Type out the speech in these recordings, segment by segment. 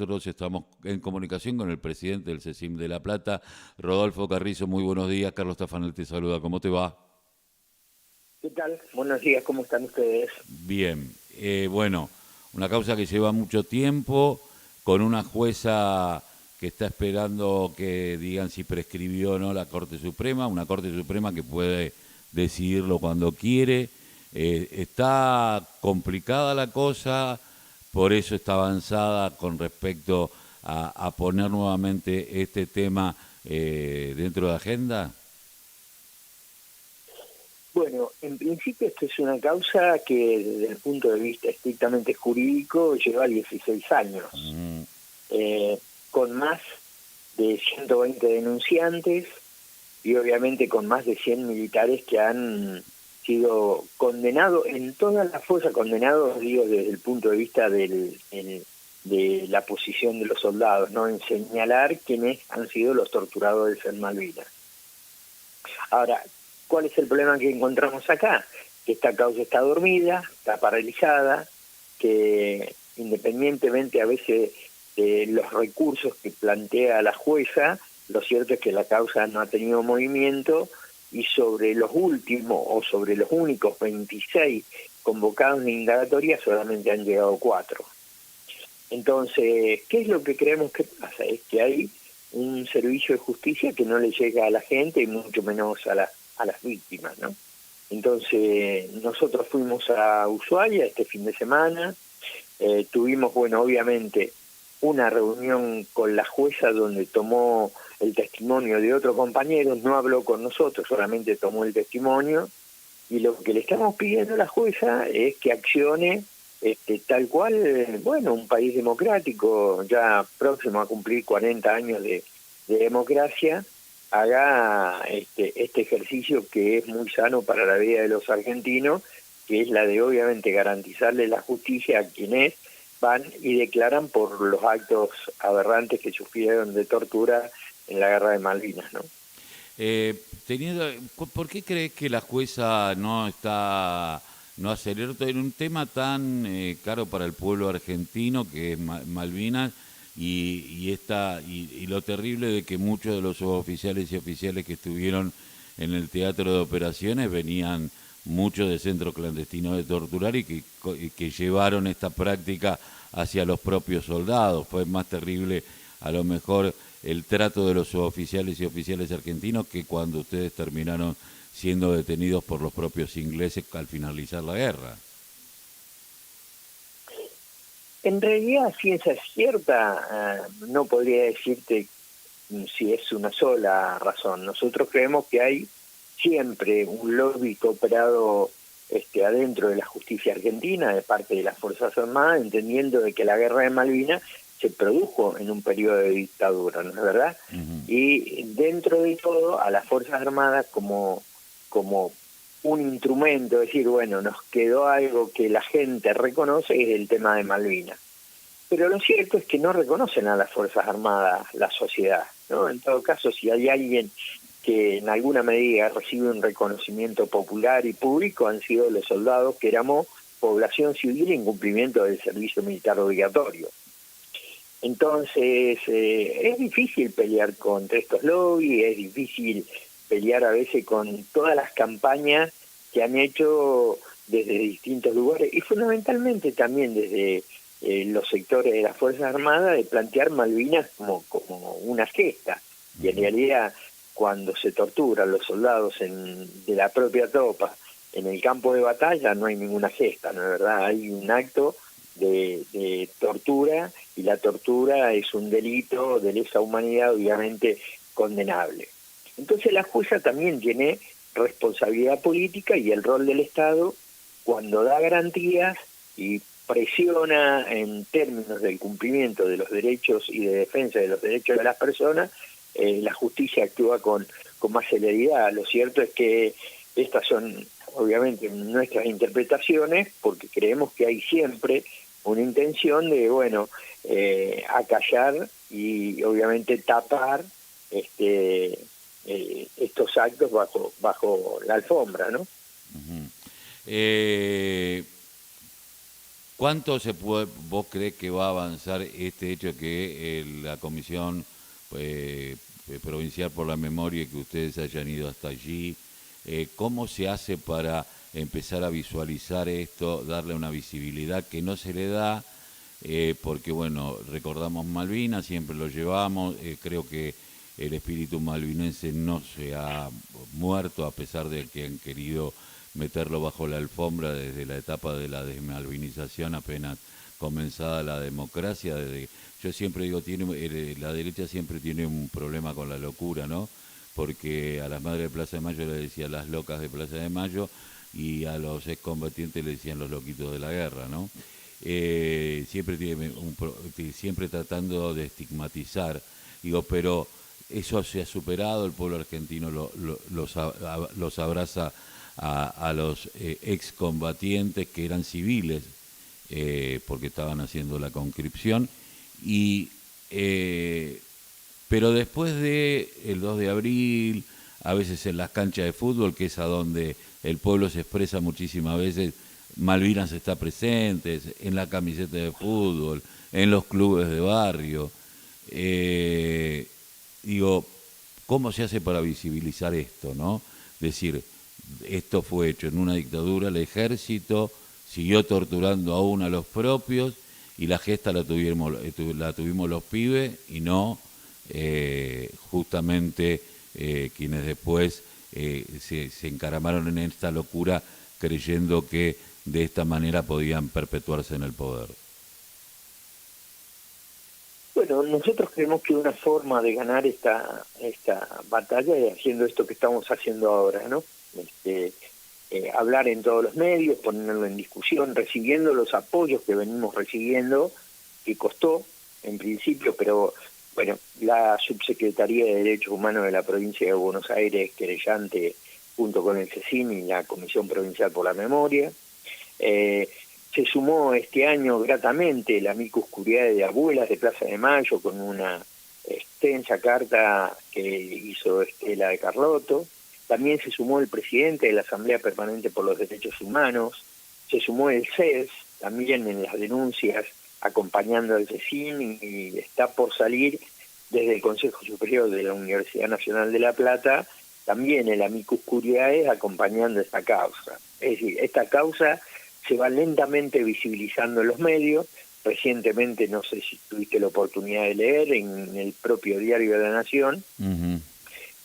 Nosotros estamos en comunicación con el presidente del CECIM de La Plata, Rodolfo Carrizo. Muy buenos días. Carlos Tafanel te saluda. ¿Cómo te va? ¿Qué tal? Buenos días, ¿cómo están ustedes? Bien. Bueno, una causa que lleva mucho tiempo, con una jueza que está esperando que digan si prescribió o no la Corte Suprema, una Corte Suprema que puede decidirlo cuando quiere. Está complicada la cosa, por eso está avanzada con respecto a poner nuevamente este tema dentro de la agenda. Bueno, en principio esto es una causa que desde el punto de vista estrictamente jurídico lleva 16 años, Mm, eh, con más de 120 denunciantes y obviamente con más de 100 militares que han sido condenados en todas las fosas, condenados, digo, desde el punto de vista de la posición de los soldados, ¿no? En señalar quiénes han sido los torturadores en Malvinas. Ahora, ¿cuál es el problema que encontramos acá? Que esta causa está dormida, está paralizada, que independientemente a veces de los recursos que plantea la jueza, lo cierto es que la causa no ha tenido movimiento y sobre los últimos o sobre los únicos 26 convocados de indagatoria solamente han llegado 4. Entonces, ¿qué es lo que creemos que pasa? Es que hay un servicio de justicia que no le llega a la gente y mucho menos a las víctimas, ¿no? Entonces, nosotros fuimos a Ushuaia este fin de semana, tuvimos, bueno, obviamente, una reunión con la jueza donde tomó el testimonio de otros compañeros, no habló con nosotros, solamente tomó el testimonio, y lo que le estamos pidiendo a la jueza es que accione tal cual, bueno, un país democrático, ya próximo a cumplir 40 años de democracia, haga este ejercicio que es muy sano para la vida de los argentinos, que es la de obviamente garantizarle la justicia a quienes van y declaran por los actos aberrantes que sufrieron de tortura en la guerra de Malvinas, ¿no? ¿Por qué crees que la jueza no hace alerta en un tema tan caro para el pueblo argentino que es Malvinas y lo terrible de que muchos de los suboficiales y oficiales que estuvieron en el teatro de operaciones venían muchos de centros clandestinos de torturar y que llevaron esta práctica hacia los propios soldados? Fue más terrible a lo mejor el trato de los suboficiales y oficiales argentinos que cuando ustedes terminaron siendo detenidos por los propios ingleses al finalizar la guerra. En realidad, a ciencia cierta, no podría decirte si es una sola razón. Nosotros creemos que hay siempre un lobby cooperado adentro de la justicia argentina, de parte de las Fuerzas Armadas, entendiendo de que la guerra de Malvinas se produjo en un periodo de dictadura, ¿no es verdad? Ujú. Y dentro de todo, a las Fuerzas Armadas como un instrumento, es decir, bueno, nos quedó algo que la gente reconoce, es el tema de Malvinas. Pero lo cierto es que no reconocen a las Fuerzas Armadas la sociedad, ¿no? En todo caso, si hay alguien que en alguna medida recibe un reconocimiento popular y público, han sido los soldados que éramos población civil en cumplimiento del servicio militar obligatorio. Entonces, es difícil pelear contra estos lobbies, es difícil pelear a veces con todas las campañas que han hecho desde distintos lugares y fundamentalmente también desde los sectores de las Fuerzas Armadas de plantear Malvinas como una gesta. Y en realidad, cuando se torturan los soldados de la propia tropa en el campo de batalla, no hay ninguna gesta, ¿no es verdad? Hay un acto de tortura y la tortura es un delito de lesa humanidad obviamente condenable. Entonces la jueza también tiene responsabilidad política y el rol del Estado cuando da garantías y presiona en términos del cumplimiento de los derechos y de defensa de los derechos de las personas, la justicia actúa con más celeridad. Lo cierto es que estas son obviamente nuestras interpretaciones porque creemos que hay siempre una intención de, bueno, acallar y obviamente tapar estos actos bajo la alfombra, ¿no? Ujú. Eh, ¿Cuánto vos crees que va a avanzar este hecho que la Comisión Provincial por la Memoria, que ustedes hayan ido hasta allí? ¿Cómo se hace para empezar a visualizar esto, darle una visibilidad que no se le da? Porque, bueno, recordamos Malvinas, siempre lo llevamos, creo que el espíritu malvinense no se ha muerto, a pesar de que han querido meterlo bajo la alfombra desde la etapa de la desmalvinización, apenas comenzada la democracia. Yo siempre digo, la derecha siempre tiene un problema con la locura, ¿no? Porque a las madres de Plaza de Mayo le decían las locas de Plaza de Mayo, y a los excombatientes le decían los loquitos de la guerra, ¿no? Siempre tratando de estigmatizar, digo, pero eso se ha superado, el pueblo argentino los abraza a los excombatientes que eran civiles, porque estaban haciendo la conscripción, pero después de el 2 de abril, a veces en las canchas de fútbol, que es a donde el pueblo se expresa muchísimas veces, Malvinas está presente, en la camiseta de fútbol, en los clubes de barrio. Digo, ¿cómo se hace para visibilizar esto, no? Decir, esto fue hecho en una dictadura, el ejército siguió torturando aún a los propios, y la gesta la tuvimos los pibes, y no justamente quienes después se encaramaron en esta locura, creyendo que de esta manera podían perpetuarse en el poder. Bueno, nosotros creemos que una forma de ganar esta batalla es haciendo esto que estamos haciendo ahora, ¿no? Hablar en todos los medios, ponerlo en discusión, recibiendo los apoyos que venimos recibiendo, que costó en principio, pero bueno, la Subsecretaría de Derechos Humanos de la Provincia de Buenos Aires, querellante junto con el CECIM y la Comisión Provincial por la Memoria. Se sumó este año gratamente la Amicus Curiae de Abuelas de Plaza de Mayo con una extensa carta que hizo Estela de Carlotto. También se sumó el presidente de la Asamblea Permanente por los Derechos Humanos, se sumó el CES también en las denuncias acompañando al CECIM, y está por salir desde el Consejo Superior de la Universidad Nacional de La Plata también el Amicus Curiae acompañando esta causa. Es decir, esta causa se va lentamente visibilizando en los medios. Recientemente, no sé si tuviste la oportunidad de leer, en el propio Diario de la Nación,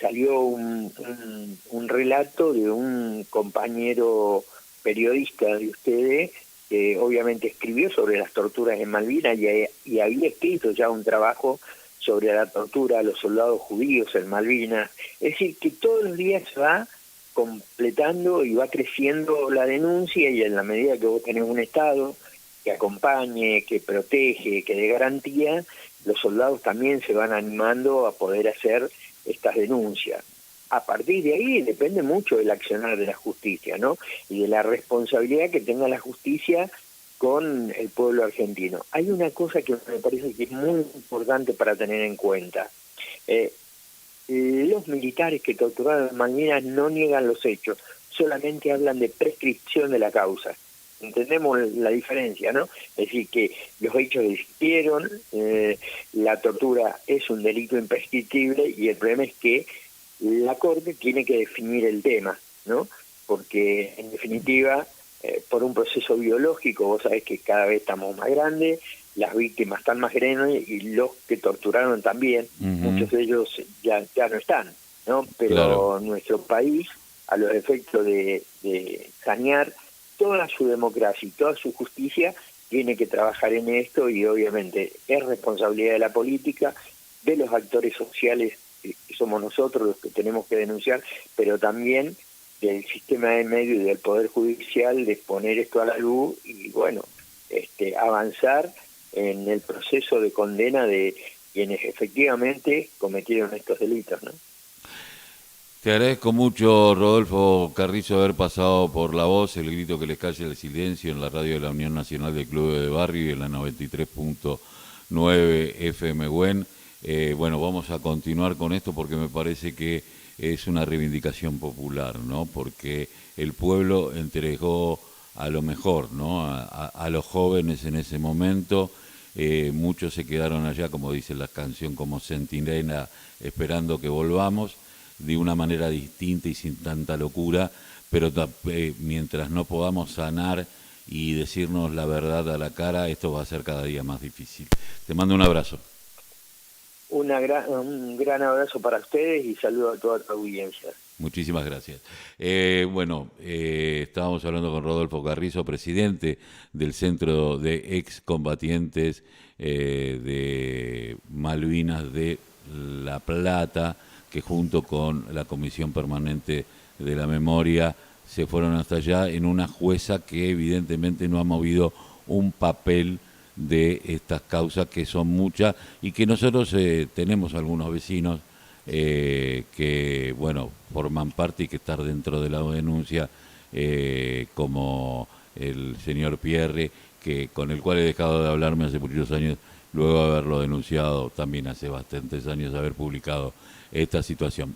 salió un relato de un compañero periodista de ustedes que obviamente escribió sobre las torturas en Malvinas y había escrito ya un trabajo sobre la tortura a los soldados judíos en Malvinas. Es decir, que todos los días se va completando y va creciendo la denuncia, y en la medida que vos tenés un Estado que acompañe, que protege, que dé garantía, los soldados también se van animando a poder hacer estas denuncias. A partir de ahí depende mucho del accionar de la justicia, ¿no? Y de la responsabilidad que tenga la justicia con el pueblo argentino. Hay una cosa que me parece que es muy importante para tener en cuenta. Los militares que torturaron en Malvinas no niegan los hechos, solamente hablan de prescripción de la causa. Entendemos la diferencia, ¿no? Es decir, que los hechos existieron, la tortura es un delito imprescriptible, y el problema es que la Corte tiene que definir el tema, ¿no? Porque, en definitiva, por un proceso biológico, vos sabés que cada vez estamos más grandes, las víctimas están más grandes, y los que torturaron también, muchos de ellos ya no están, ¿no? Pero claro, nuestro país, a los efectos de sanear toda su democracia y toda su justicia, tiene que trabajar en esto, y obviamente es responsabilidad de la política, de los actores sociales, que somos nosotros los que tenemos que denunciar, pero también del sistema de medios y del Poder Judicial, de poner esto a la luz y, bueno, avanzar en el proceso de condena de quienes efectivamente cometieron estos delitos, ¿no? Te agradezco mucho, Rodolfo Carrizo, haber pasado por La Voz, el grito que les calle el silencio, en la radio de la Unión Nacional de Clubes de Barrio y en la 93.9 FM WEN. Bueno, vamos a continuar con esto porque me parece que es una reivindicación popular, ¿no? Porque el pueblo entregó a lo mejor, ¿no? A los jóvenes en ese momento. Muchos se quedaron allá, como dice la canción, como centinela, esperando que volvamos de una manera distinta y sin tanta locura, pero mientras no podamos sanar y decirnos la verdad a la cara, esto va a ser cada día más difícil. Te mando un abrazo. Un gran abrazo para ustedes y saludo a toda tu audiencia. Muchísimas gracias. Estábamos hablando con Rodolfo Carrizo, presidente del Centro de Excombatientes de Malvinas de La Plata, que junto con la Comisión Permanente de la Memoria se fueron hasta allá en una jueza que evidentemente no ha movido un papel de estas causas, que son muchas, y que nosotros tenemos algunos vecinos que, bueno, forman parte y que están dentro de la denuncia, como el señor Pierre, que con el cual he dejado de hablarme hace muchos años, luego de haberlo denunciado también hace bastantes años, haber publicado esta situación.